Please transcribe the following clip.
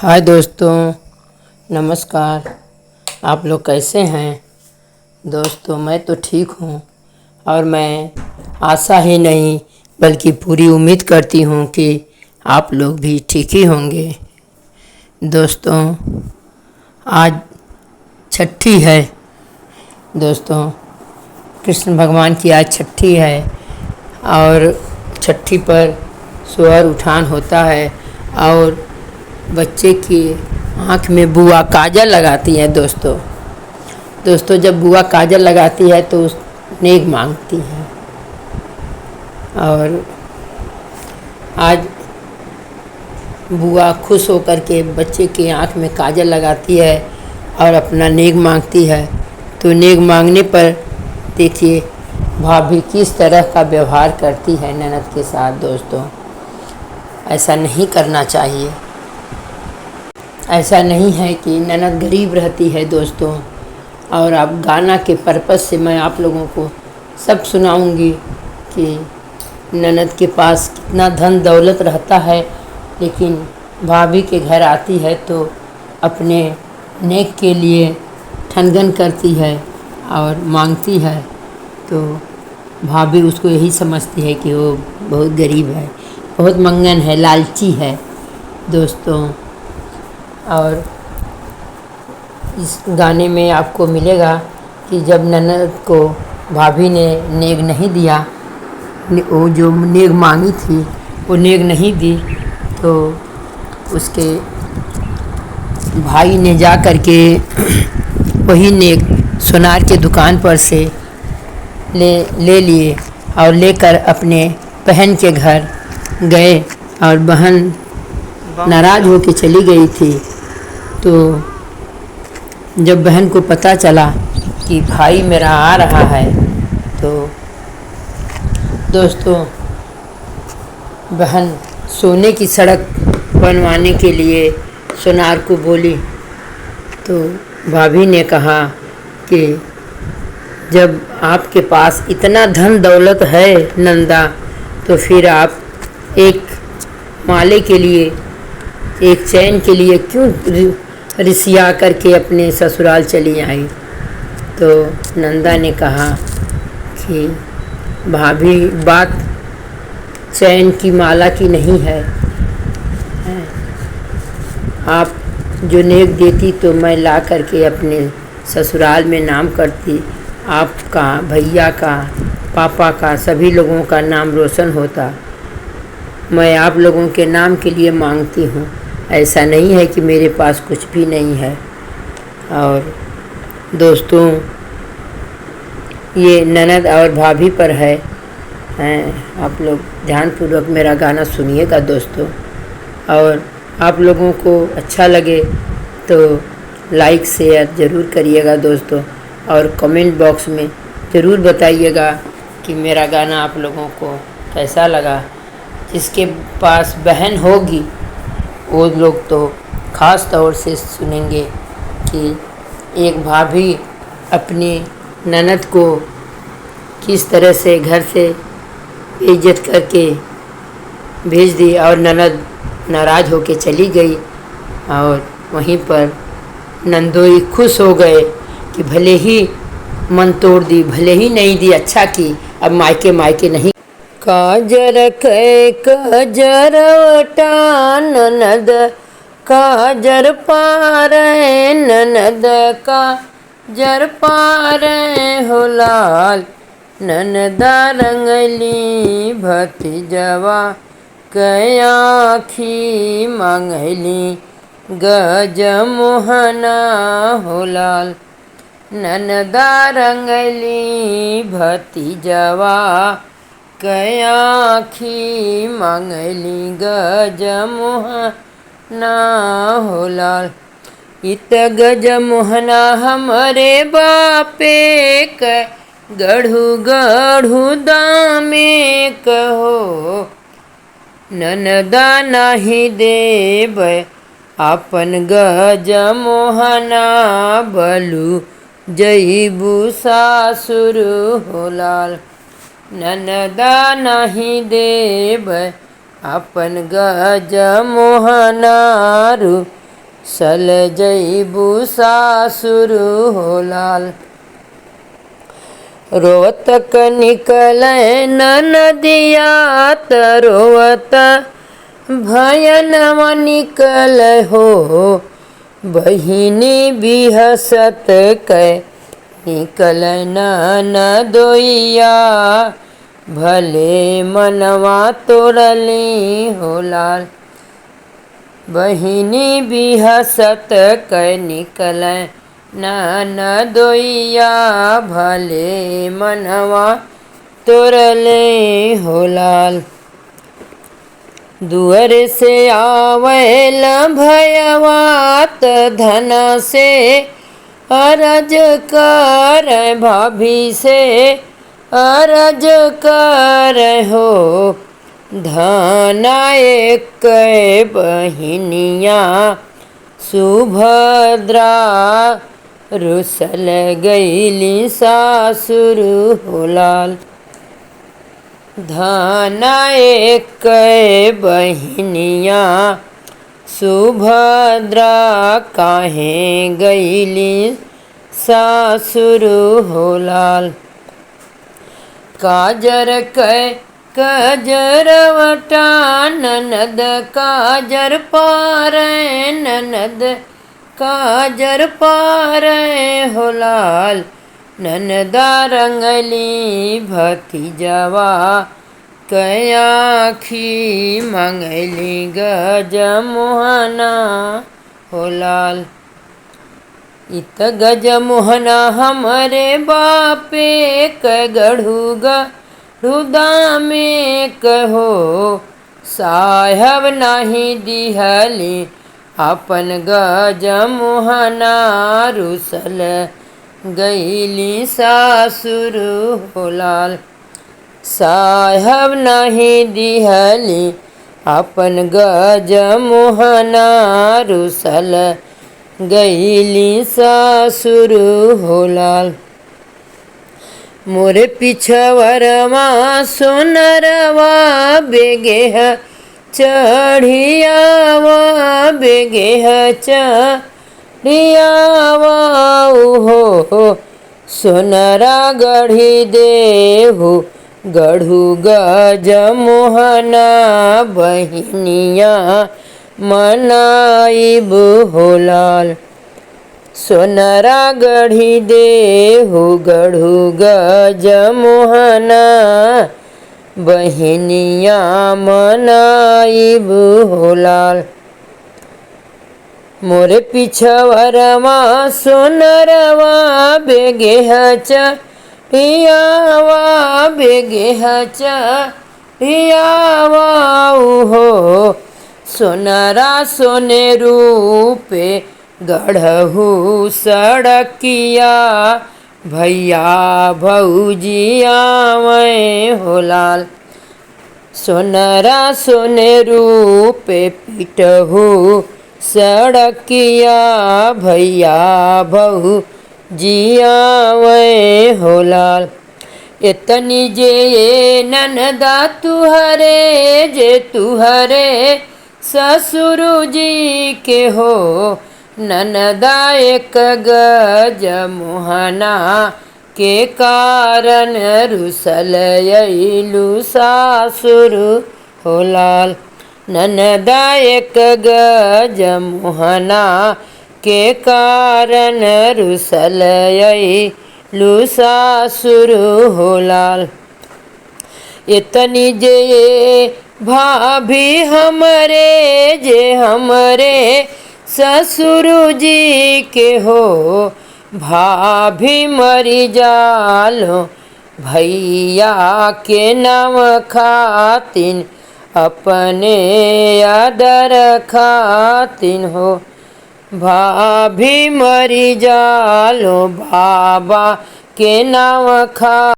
हाय दोस्तों, नमस्कार। आप लोग कैसे हैं दोस्तों? मैं तो ठीक हूँ और मैं आशा ही नहीं बल्कि पूरी उम्मीद करती हूँ कि आप लोग भी ठीक ही होंगे। दोस्तों, आज छठी है। दोस्तों, कृष्ण भगवान की आज छठी है और छठी पर सोहर उठान होता है और बच्चे की आँख में बुआ काजल लगाती है। दोस्तों जब बुआ काजल लगाती है तो उस नेक मांगती है। और आज बुआ खुश होकर के बच्चे की आँख में काजल लगाती है और अपना नेक मांगती है। तो नेक मांगने पर देखिए भाभी किस तरह का व्यवहार करती है ननद के साथ। दोस्तों, ऐसा नहीं करना चाहिए। ऐसा नहीं है कि ननद गरीब रहती है दोस्तों। और अब गाना के पर्पस से मैं आप लोगों को सब सुनाऊंगी कि ननद के पास कितना धन दौलत रहता है, लेकिन भाभी के घर आती है तो अपने नेक के लिए ठनगन करती है और मांगती है। तो भाभी उसको यही समझती है कि वो बहुत गरीब है, बहुत मंगन है, लालची है दोस्तों। और इस गाने में आपको मिलेगा कि जब ननद को भाभी ने नेग नहीं दिया, वो जो नेग मांगी थी वो नेग नहीं दी, तो उसके भाई ने जा कर के वही नेग सोनार के दुकान पर से ले लिए और लेकर अपने बहन के घर गए। और बहन नाराज़ होकर चली गई थी। तो जब बहन को पता चला कि भाई मेरा आ रहा है, तो दोस्तों बहन सोने की सड़क बनवाने के लिए सोनार को बोली। तो भाभी ने कहा कि जब आपके पास इतना धन दौलत है नंदा, तो फिर आप एक माले के लिए, एक चैन के लिए क्यों रिसिया करके अपने ससुराल चली आई। तो नंदा ने कहा कि भाभी बात चैन की माला की नहीं है, आप जो नेक देती तो मैं ला करके अपने ससुराल में नाम करती, आपका, भैया का, पापा का, सभी लोगों का नाम रोशन होता। मैं आप लोगों के नाम के लिए मांगती हूँ। ऐसा नहीं है कि मेरे पास कुछ भी नहीं है। और दोस्तों, ये ननद और भाभी पर है। आप लोग ध्यानपूर्वक मेरा गाना सुनिएगा दोस्तों। और आप लोगों को अच्छा लगे तो लाइक शेयर ज़रूर करिएगा दोस्तों। और कमेंट बॉक्स में ज़रूर बताइएगा कि मेरा गाना आप लोगों को कैसा लगा। जिसके पास बहन होगी वो लोग तो ख़ास तौर से सुनेंगे कि एक भाभी अपनी ननद को किस तरह से घर से इज्जत करके भेज दी और ननद नाराज़ होके चली गई। और वहीं पर नंदोई खुश हो गए कि भले ही मन तोड़ दी, भले ही नहीं दी, अच्छा की, अब मायके मायके नहीं। काजर कै कजरवटा ननद काजर पारे, ननद काजर पारे हो लाल। ननदा रंगली भतीजवा कै आँखी मांगली, गज मोहना हो लाल। ननदा रंगली भतीजवा कै आँखी मांगली, गज मोहना हो लाल। इत गज मोहना हमरे बापे कै गढ़ू गढ़ू दामे कहो। ननदा नाही देव अपन गज मोहना, बलू जईबू सासुर हो लाल। ननदा नहीं देव अपन गज मोहनारू, सल जइबू सासुर हो लाल। रोवत निकले ननदिया त रोवत भयनवा निकल हो। बहिनी बिहसत कै निकल ननदोइया भले मनवा तोड़ली हो लाल। बहिनी बिहसत कै निकल ननदोइया भले मनवा तोड़ले हो लाल। दुअर से आवेल भयवा त धन से अरज कर भाभी से अरज कर हो। धना एक बहिनिया सुभद्रा रुसल गईली सासुर हो लाल। धना एक बहिनिया सुभद्रा काहे गईली सासुर हो लाल। काजर कै कजरवटा ननद काजर पारै ननद काजर पारै हो लाल। ननदा रंगली भतीजवा कै आँखी मंगली गजमोहना हो लाल। इत गजमोहना हमरे बापे कै गढ़ू दामे कहो। साहब नाही दिहली अपन गजमोहना रुसल गईली सासुर हो लाल। साहब नाही दिहली अपन गजमोहना रुसल गईली सासुर हो लाल। मोरे पिछवरमा सोनरवा बेगेह चढ़ियावा बेगेह चढ़ियावा हो। सोनरा गढ़ी देहु गढ़ू गजमोहना बहिनिया मनाइब हो लाल। सोनरा गढ़ी देहु गढ़ू गजमोहना बहिनिया मनाइब हो लाल। मोरे पिछवरमा सोनरवा बेगेह चढ़ियावा बेगेह चढ़ियावा हो। सोनरा सोने रूपे गढ़हु सड़किया भैया भौजिया में हो लाल। सोनरा सोने रूपे पिटहु सड़किया भैया भौजिया में हो लाल। इतनी जे ननदा तुहरे जे तुहरे ससुर जी के हो। ननदा एक गजमोहना के कारण रुसल अइलू सासुर हो लाल। ननदा एक गजमोहना के कारण रुसल अइलू सासुर हो लाल। इतनी जे भाभी हमरे जे हमरे ससुर जी के हो। भाभी मरी जालो भैया के नाम खातिन अपने आदर खातिन हो। भाभी मरी जालो बाबा के नाम खा